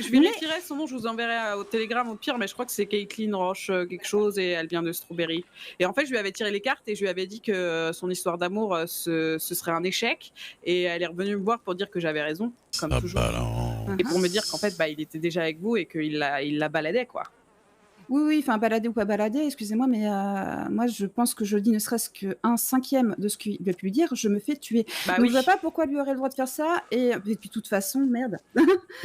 je vérifierai son nom, je vous enverrai au télégramme au pire, mais je crois que c'est Caitlin Roche quelque chose et elle vient de Strawberry. Et en fait, je lui avais tiré les cartes et je lui avais dit que son histoire d'amour, ce serait un échec. Et elle est revenue me voir pour dire que j'avais raison, comme Ça toujours. balance. Et pour me dire qu'en fait, bah, il était déjà avec vous et qu'il la baladait, quoi. Oui, oui, enfin balader ou pas balader, excusez-moi, mais moi je pense que je le dis ne serait-ce qu'un cinquième de ce qu'il a pu lui dire, je me fais tuer. Bah Donc je vois oui, pas pourquoi lui aurait le droit de faire ça et puis de toute façon, merde.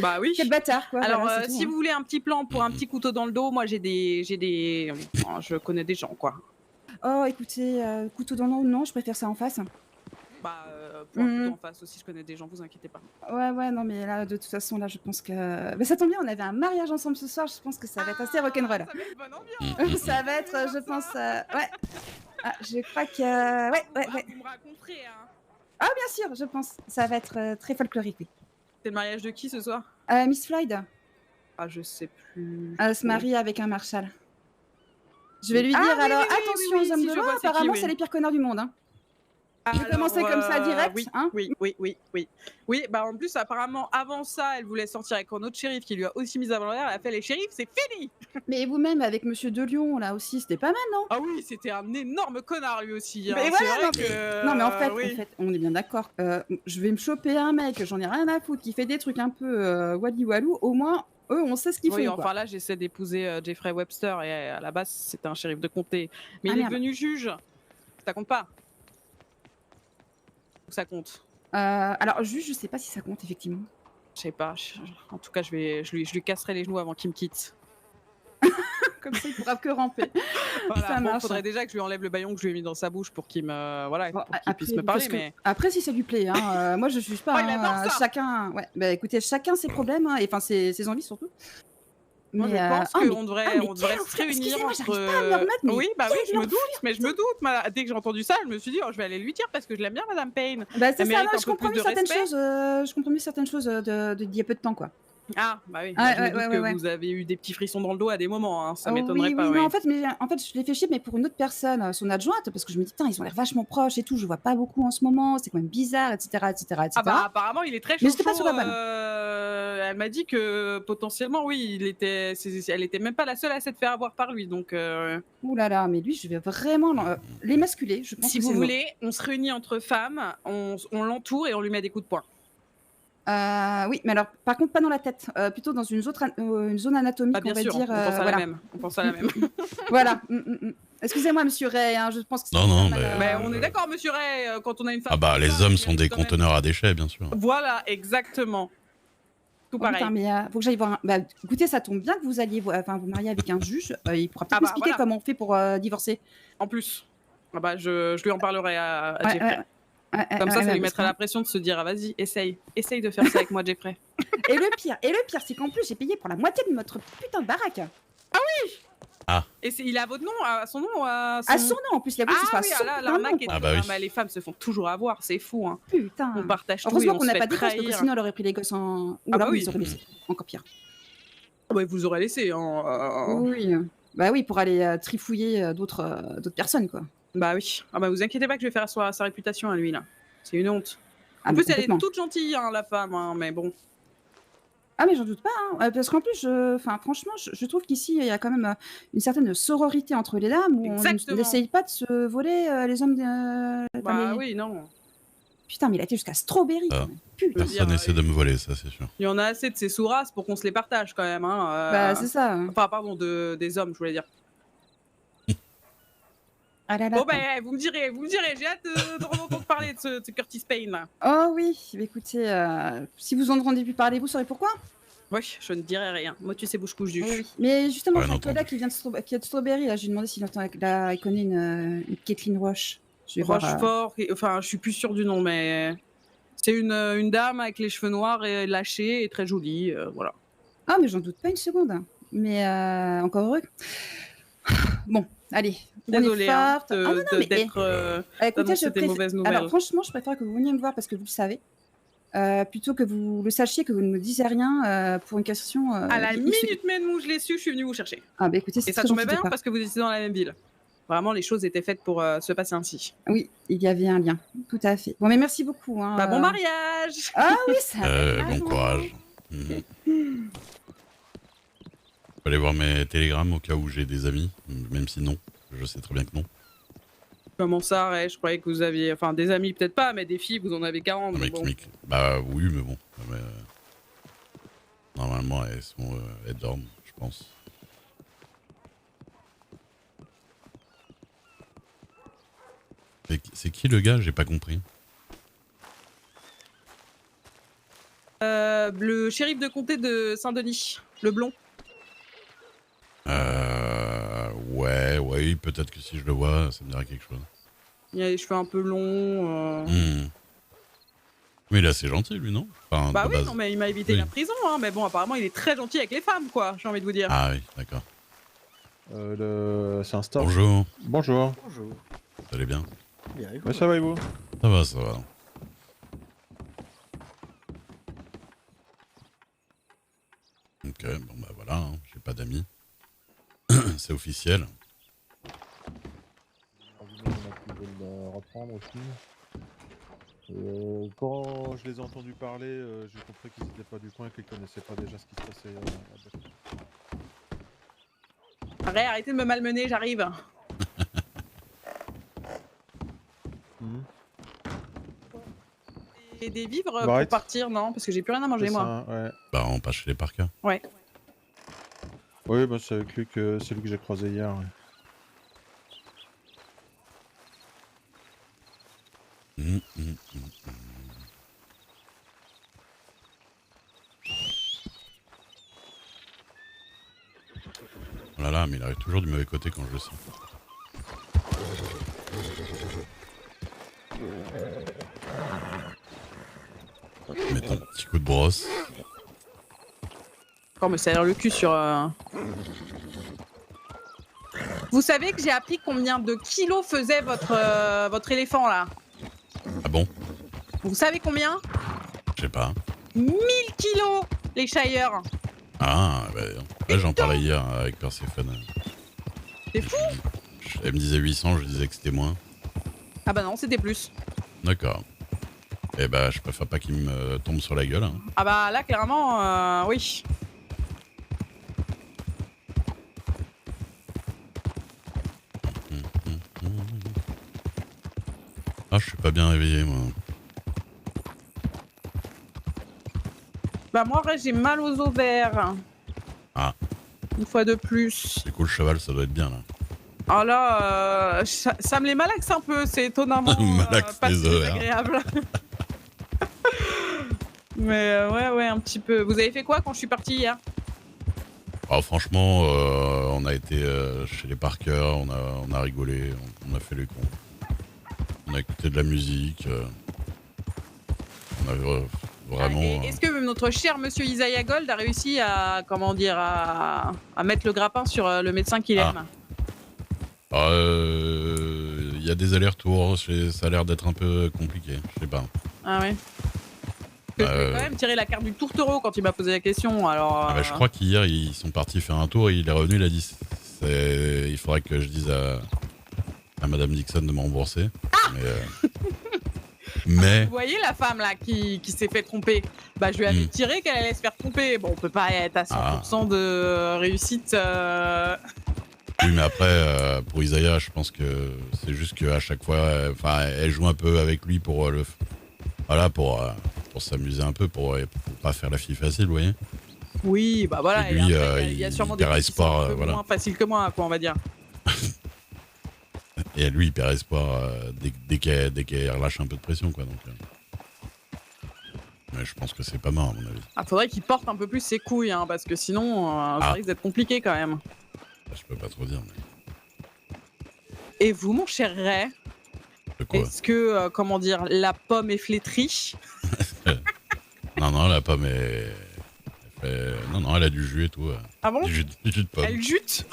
bah oui. Quel bâtard, quoi, Alors, voilà, c'est tout, si hein. vous voulez un petit plan pour un petit couteau dans le dos, moi oh, je connais des gens, quoi. Oh écoutez, couteau dans l'eau, non, je préfère ça en face. Bah, pour un couteau Mmh. en face aussi, je connais des gens, vous inquiétez pas. Ouais, ouais, non, mais là, de toute façon, là, je pense que bah, ça tombe bien, on avait un mariage ensemble ce soir, je pense que ça va être assez rock'n'roll. Ça met une bonne ambiance. Ça va être, je pense, ouais. Ah, je crois que ouais, ouais, ouais. Vous me raconterez, hein. Ah bien sûr, je pense. Ça va être, très folklorique, oui. C'est le mariage de qui ce soir? Miss Floyd, Ah, je sais plus elle se trop. marie avec un marshal. Je vais lui Ah dire oui, alors oui, oui, attention oui, aux hommes si, de je loi, vois c'est qui, apparemment oui. c'est les pires connards du monde, hein. Je vais Alors, commencer comme ça direct, oui, hein. oui, oui, oui, oui, oui. Bah en plus, apparemment, avant ça, elle voulait sortir avec un autre shérif qui lui a aussi mis avant l'air. Elle a fait les shérifs, c'est fini. Mais vous-même avec Monsieur de Lyon là aussi, c'était pas mal, non? Ah oui, c'était un énorme connard lui aussi. Hein. Mais C'est voilà, vrai que. non mais oui. en fait, on est bien d'accord. Je vais me choper un mec, j'en ai rien à foutre, qui fait des trucs un peu wally walou. Au moins, eux, on sait ce qu'ils Oui, font, enfin quoi. là, j'essaie d'épouser Jeffrey Webster et à la base, c'était un shérif de comté. Mais Ah il est merde. devenu juge. Ça compte pas. Ou ça compte. Alors juste, je sais pas si ça compte effectivement. Je sais pas. En tout cas, je lui casserai les genoux avant qu'il me quitte. Comme ça, il pourra que ramper. Voilà. Ça Bon, marche. faudrait déjà que je lui enlève le baillon que je lui ai mis dans sa bouche pour qu'il me, voilà, Bon, pour qu'il après, puisse me vous parler. faites ce que- Mais après, si ça lui plaît, hein, moi je juge pas. Oh, il adore ça. Chacun, ouais. Bah écoutez, chacun ses problèmes, hein, et enfin ses envies surtout. moi, je Mais, pense oh, mais- qu'on devrait, ah, mais on devrait quel se enfer. réunir Excusez-moi, entre. j'arrive pas à me le remettre, mais Oui, bah oui, quel je me doute, enfer, mais je me doute. Dès que j'ai entendu ça, je me suis dit, oh, je vais aller lui dire parce que je l'aime bien, Madame Payne. Bah c'est Elle ça, mérite moi un je peu comprends plus mieux de certaines respect. choses, d'il y a peu de temps, quoi. Ah, bah oui. Ouais, Bah, je me ouais, doute ouais, que ouais. vous avez eu des petits frissons dans le dos à des moments. Hein. Ça Oh, m'étonnerait oui, pas. oui, Oui. non, en fait, je l'ai fait chier, mais pour une autre personne, son adjointe, parce que je me dis, putain, ils ont l'air vachement proches et tout, je vois pas beaucoup en ce moment, c'est quand même bizarre, etc., etc., Ah bah etc. apparemment il est très Mais chaud j'étais pas sur la bonne. Elle m'a dit que potentiellement oui, elle était même pas la seule à s'être fait avoir par lui. Donc Ouh là là, mais lui, je vais vraiment l'émasculer, je pense si que vous c'est le mot. voulez, on se réunit entre femmes, on l'entoure et on lui met des coups de poing. Oui, mais alors, par contre, pas dans la tête, plutôt dans une zone anatomique, Ah on bien va sûr, dire, on pense à la voilà. même. On pense à la même. Voilà. Excusez-moi, monsieur Ray, hein, je pense que c'est Non, non, pas mal, Mais on est d'accord, monsieur Ray, quand on a une femme. Ah bah, comme les ça, hommes on sont mérite des quand même- conteneurs à déchets, bien sûr. Voilà, exactement. Tout Oh pareil. putain, mais faut que j'aille voir un... Bah, écoutez, ça tombe bien que vous alliez vous marier avec un juge. Il pourra peut-être Ah bah, m'expliquer voilà. comment on fait pour divorcer. En plus. Ah bah, je lui en parlerai à Ouais, Jeffrey. Comme ça, ça lui mettra la pression de se dire, ah, vas-y, essaye de faire ça avec moi, Jeffrey. Et le pire, c'est qu'en plus, j'ai payé pour la moitié de notre putain de baraque. Et il a votre nom, à son nom ou à À son nom, en plus, il y a Ah c'est pas oui, son là, putain de nom, l'arnaque est quoi. Ah bah oui. mais les femmes se font toujours avoir, c'est fou, hein. Putain. On partage tout et Heureusement on qu'on se n'a fait pas des gosses, parce que trahir. sinon, elle aurait pris les gosses en... Ou Ah bah alors, oui. ils auraient laissé. Encore pire. Ouais, vous aurez laissé, hein. Oui. Bah oui, pour aller trifouiller d'autres personnes, quoi. Bah oui. Ah bah vous inquiétez pas que je vais faire sa réputation à lui, là. C'est une honte. Ah, En mais plus, elle est complètement. toute gentille, hein, la femme, hein, mais bon. Ah mais j'en doute pas, hein, parce qu'en plus, franchement, je trouve qu'ici, il y a quand même une certaine sororité entre les dames, où on Exactement. n'essaye pas de se voler les hommes. Bah oui, non. Putain, mais il a été jusqu'à Strawberry. Ah. Quand même. Putain. Personne essaie de me voler, ça, c'est sûr. Il y en a assez de ces sous-races pour qu'on se les partage, quand même, hein. Bah c'est ça. Enfin, pardon, des hommes, je voulais dire. Ah là là. Bon, ben, vous me direz, j'ai hâte de entendre parler de ce Curtis Payne, là. Oh oui, bah, écoutez, si vous en entendez plus parler, vous saurez pourquoi. Oui, je ne dirais rien. Moi, tu sais, bouche couche du. Oui. Mais justement, Ouais, Frank entendu. Loda qui vient qui est de Strawberry, là, j'ai demandé s'il il connaît une Caitlin Roche. Je vais voir, Rochefort, enfin, je suis plus sûre du nom, mais c'est une dame avec les cheveux noirs et lâchés et très jolie, voilà. Ah, mais j'en doute pas une seconde. Mais encore heureux. Bon, allez. Désolée hein, d'être écoutez, d'annoncer des mauvaises nouvelles. Alors franchement, je préfère que vous veniez me voir parce que vous le savez, plutôt que vous le sachiez, que vous ne me disiez rien pour une question. À la qui- minute même où je l'ai su, je suis venue vous chercher. Ah bah écoutez, c'est Et ça très tombait gentil de bien part. parce que vous étiez dans la même ville. Vraiment, les choses étaient faites pour se passer ainsi. Oui, il y avait un lien, tout à fait. Bon, mais merci beaucoup. Hein, Bah, bon mariage. Ah oui, ça. Bon courage. Mhm. peux aller voir mes télégrammes au cas où j'ai des amis, même si non. Je sais très bien que non. Comment ça, ouais, je croyais que vous aviez... Enfin, des amis peut-être pas, mais des filles, vous en avez 40. Non, mais Bon. bah oui, mais bon. Mais, normalement, elles dorment, je pense. C'est qui le gars? J'ai pas compris. Le shérif de comté de Saint-Denis, le blond. Ouais, peut-être que si je le vois, ça me dira quelque chose. Il a les cheveux un peu longs. Mais il est assez gentil, lui, non? Enfin, Bah de oui, base. non, mais il m'a évité Oui. la prison, hein. Mais bon, apparemment, il est très gentil avec les femmes, quoi, j'ai envie de vous dire. Ah oui, d'accord. C'est un star. Bonjour, Bonjour. Bonjour. vous allez bien? Bien, et vous? Ouais, ça va et vous? Ça va, ça va. Ok, bon bah voilà, hein, j'ai pas d'amis. C'est officiel. On a pu le reprendre aussi. Quand je les ai entendus parler, j'ai compris qu'ils n'étaient pas du coin et qu'ils connaissaient pas déjà ce qui se passait là-bas. Arrêtez de me malmener, j'arrive. Et des vivres pour Arrête. partir, non? Parce que j'ai plus rien à manger, C'est moi. ça, ouais. Bah on passe chez les Parker. Ouais. Oui, bah, c'est avec lui que j'ai croisé hier. Ouais. Oh là là, mais il arrive toujours du mauvais côté quand je le sens. Mettre un petit coup de brosse. Encore me serre le cul sur... Vous savez que j'ai appris combien de kilos faisait votre éléphant, là? Ah bon? Vous savez combien? Je sais pas. 1000 kilos, les Shire. Ah, bah, là j'en parlais hier avec Perséphone. C'est fou. Elle me disait 800, je disais que c'était moins. Ah bah non, c'était plus. D'accord. Eh bah je préfère pas qu'il me tombe sur la gueule. Hein. Ah bah là, clairement, oui. Ah, je suis pas bien réveillé moi. Bah moi, j'ai mal aux ovaires. Ah. Une fois de plus. Du coup le cheval ça doit être bien là. Ah là, ça me les malaxe un peu, c'est étonnamment Malaxe pas les si ovaires. agréable. Mais ouais, un petit peu. Vous avez fait quoi quand je suis partie hier? Ah, franchement, on a été chez les Parker, on a rigolé, on a fait les cons. On a écouté de la musique. On a vraiment... Et est-ce que notre cher monsieur Isaiah Gold a réussi à, comment dire, à mettre le grappin sur le médecin qu'il aime? Il y a des allers-retours, ça a l'air d'être un peu compliqué, je sais pas. Ah ouais. Parce que je vais quand même tirer la carte du tourtereau quand il m'a posé la question, alors... Je crois qu'hier, ils sont partis faire un tour et il est revenu, il a dit il faudrait que je dise à Madame Dixon de me rembourser. Mais... Vous voyez la femme là qui s'est fait tromper? Bah je lui avais tiré qu'elle allait se faire tromper. Bon, on peut pas être à 100% de réussite. Oui, mais après, pour Isaiah, je pense que c'est juste qu'à chaque fois, elle joue un peu avec lui pour pour s'amuser un peu, pour pas faire la fille facile, vous voyez. Oui, bah voilà. Et lui, il y a sûrement des perd filles qui sont espoir, un peu voilà. moins faciles que moi, quoi, on va dire. Et lui, il perd espoir dès qu'elle relâche un peu de pression, quoi. Donc, mais je pense que c'est pas mort, à mon avis. Ah, faudrait qu'il porte un peu plus ses couilles, hein, parce que sinon, ça risque d'être compliqué quand même. Je peux pas trop dire. Mais... Et vous, mon cher Ray, est-ce que, comment dire, la pomme est flétrie? Non, la pomme non, elle a du jus et tout. Ah bon? Du jus de pomme. Elle jute?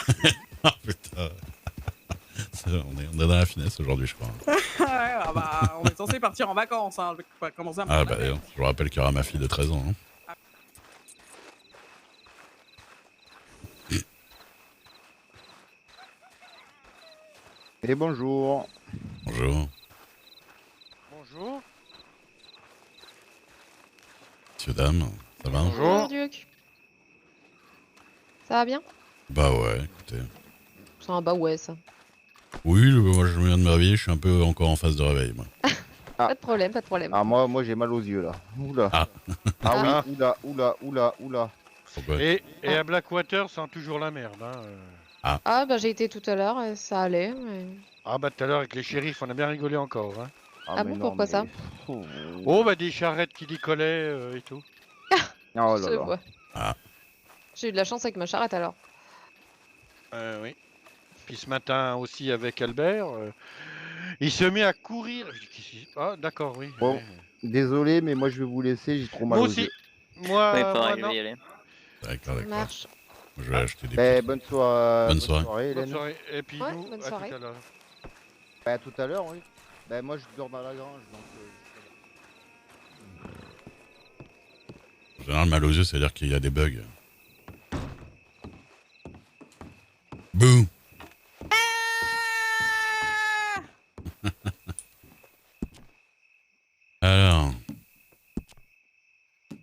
Ah putain. On est dans la finesse aujourd'hui, je crois. Ouais, bah, on est censé partir en vacances, hein. Je vais pas commencer à me Ah bah, je vous rappelle qu'il y aura ma fille de 13 ans. Hein. Et bonjour. Bonjour. Bonjour. Monsieur, dame, ça va? Bonjour. Duc. Ça va bien? Bah ouais, écoutez. C'est un bah ouais, ça. Oui, moi je viens de me réveiller, je suis un peu encore en phase de réveil, moi. Ah. Pas de problème, pas de problème. Ah, moi j'ai mal aux yeux là. Oula. Ah. Ah oui, oula. Pourquoi? Eh. Et à Blackwater, c'est toujours la merde. Hein. Ah bah j'ai été tout à l'heure et ça allait. Mais... Ah bah tout à l'heure avec les shérifs, on a bien rigolé encore. Hein. Ah mais bon, non, pourquoi mais- ça? Oh bah des charrettes qui décollaient et tout. Oh là Je là. vois. Ah. J'ai eu de la chance avec ma charrette alors. Oui. Puis ce matin aussi avec Albert, il se met à courir. Je dis, ah d'accord, oui. Bon. ouais. Désolé, mais moi je vais vous laisser, j'ai trop mal Moi aux aussi. yeux. Moi, Ouais, moi pareil, non. y aller. D'accord, Ça d'accord. marche. Je vais acheter des Ben, pics. bonne soirée. Bonne soirée. Hélène. Bonne soirée. Et puis Ouais, nous, bonne à soirée. tout à l'heure. Ben, à tout à l'heure, oui. Ben, moi je dors dans la grange, donc. En général, mal aux yeux, c'est-à-dire qu'il y a des bugs. Bouh! Alors.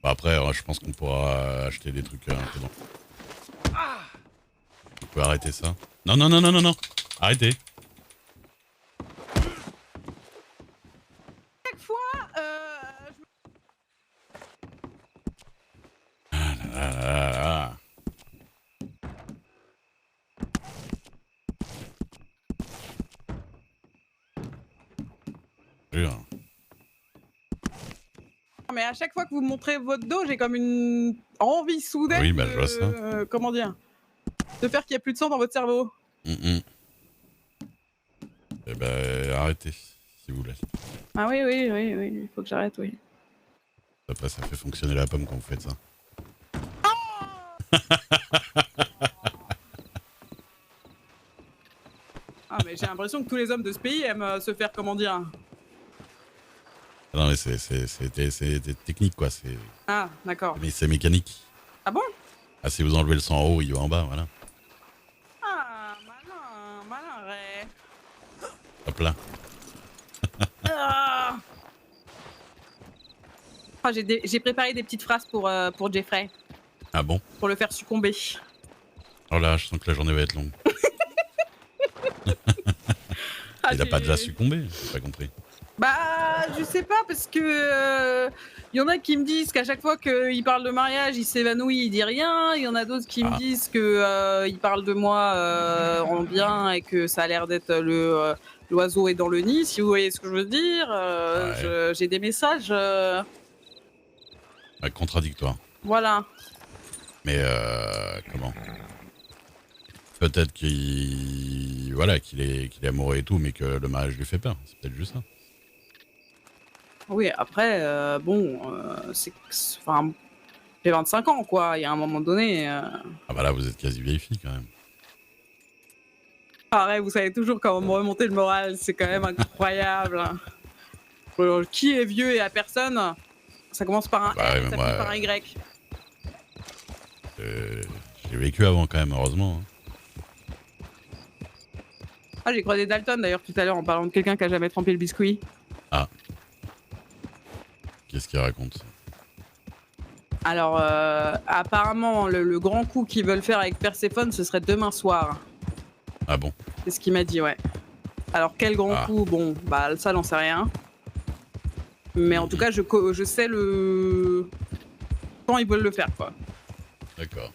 Bon, après, je pense qu'on pourra acheter des trucs un peu bon. On peut arrêter ça. Non, non, non, non, non, non! Arrêtez! Chaque fois, Ah là là là là. Jure. mais à chaque fois que vous me montrez votre dos, j'ai comme une envie soudaine. Oui, bah, je vois ça. Comment dire? De faire qu'il n'y a plus de sang dans votre cerveau. Eh ben, arrêtez, si vous voulez. Ah oui, il faut que j'arrête, oui. Après, ça fait fonctionner la pomme quand vous faites ça. Ah, mais j'ai l'impression que tous les hommes de ce pays aiment se faire, comment dire? Non, mais c'est technique, quoi. Ah, d'accord. Mais c'est mécanique. Ah bon? Ah, si vous enlevez le sang en haut, il va en bas, voilà. Ah, malin, Ray. Hop là. Ah, Ah, j'ai préparé des petites phrases pour Jeffrey, Ah bon? pour le faire succomber. Oh là, je sens que la journée va être longue. Ah, Il a pas j'ai- déjà succombé? J'ai pas compris. Bah, je sais pas, parce que y en a qui me disent qu'à chaque fois qu'il parle de mariage, il s'évanouit, il dit rien. Il y en a d'autres qui me disent que il parle de moi en bien et que ça a l'air d'être l'oiseau est dans le nid, si vous voyez ce que je veux dire. J'ai des messages, Ouais, contradictoire. voilà. Mais comment? Peut-être qu'il est amoureux et tout, mais que le mariage lui fait peur. C'est peut-être juste ça. Oui, après, enfin, j'ai 25 ans, quoi. Il y a un moment donné. Ah bah là, vous êtes quasi vieille fille quand même. Pareil, vous savez toujours comment me remonter le moral, c'est quand même incroyable. Qui est vieux et à personne? Ça commence par un Bah ouais, R, mais ça moi, finit par un Y. J'ai vécu avant quand même, heureusement. Hein. Ah, j'ai croisé Dalton d'ailleurs tout à l'heure en parlant de quelqu'un qui a jamais trempé le biscuit. Ah. Qu'est-ce qu'il raconte? Alors, apparemment, le grand coup qu'ils veulent faire avec Perséphone, ce serait demain soir. Ah bon? C'est ce qu'il m'a dit, ouais. Alors, quel grand coup? Bon, bah, ça, j'en sais rien. Mais en tout cas, je sais quand ils veulent le faire, quoi. D'accord.